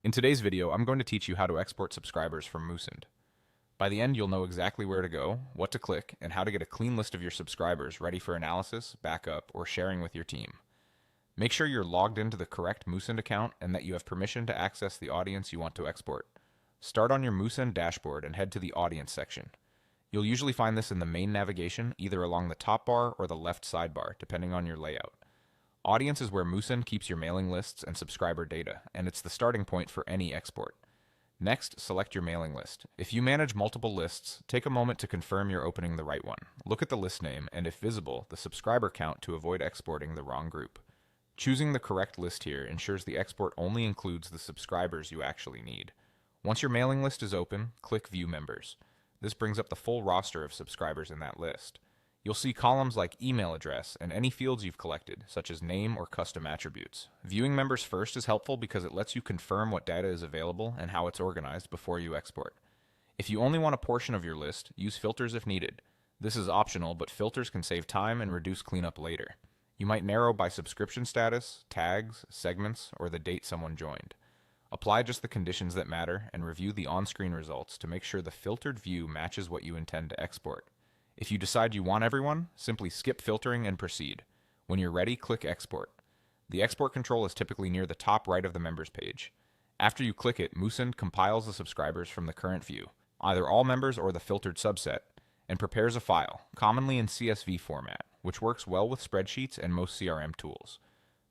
In today's video, I'm going to teach you how to export subscribers from Moosend. By the end, you'll know exactly where to go, what to click, and how to get a clean list of your subscribers ready for analysis, backup, or sharing with your team. Make sure you're logged into the correct Moosend account and that you have permission to access the audience you want to export. Start on your Moosend dashboard and head to the Audience section. You'll usually find this in the main navigation, either along the top bar or the left sidebar, depending on your layout. Audience is where Moosend keeps your mailing lists and subscriber data, and it's the starting point for any export. Next, select your mailing list. If you manage multiple lists, take a moment to confirm you're opening the right one. Look at the list name and, if visible, the subscriber count to avoid exporting the wrong group. Choosing the correct list here ensures the export only includes the subscribers you actually need. Once your mailing list is open, click View Members. This brings up the full roster of subscribers in that list. You'll see columns like email address and any fields you've collected, such as name or custom attributes. Viewing members first is helpful because it lets you confirm what data is available and how it's organized before you export. If you only want a portion of your list, use filters if needed. This is optional, but filters can save time and reduce cleanup later. You might narrow by subscription status, tags, segments, or the date someone joined. Apply just the conditions that matter and review the on-screen results to make sure the filtered view matches what you intend to export. If you decide you want everyone, simply skip filtering and proceed. When you're ready, click Export. The export control is typically near the top right of the members page. After you click it, Moosend compiles the subscribers from the current view, either all members or the filtered subset, and prepares a file, commonly in CSV format, which works well with spreadsheets and most CRM tools.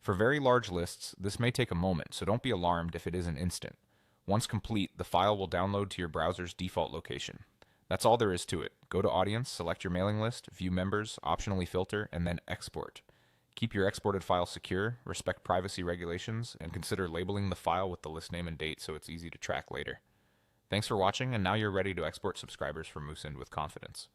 For very large lists, this may take a moment, so don't be alarmed if it isn't instant. Once complete, the file will download to your browser's default location. That's all there is to it. Go to Audience, select your mailing list, view members, optionally filter, and then export. Keep your exported file secure, respect privacy regulations, and consider labeling the file with the list name and date so it's easy to track later. Thanks for watching, and now you're ready to export subscribers from Moosend with confidence.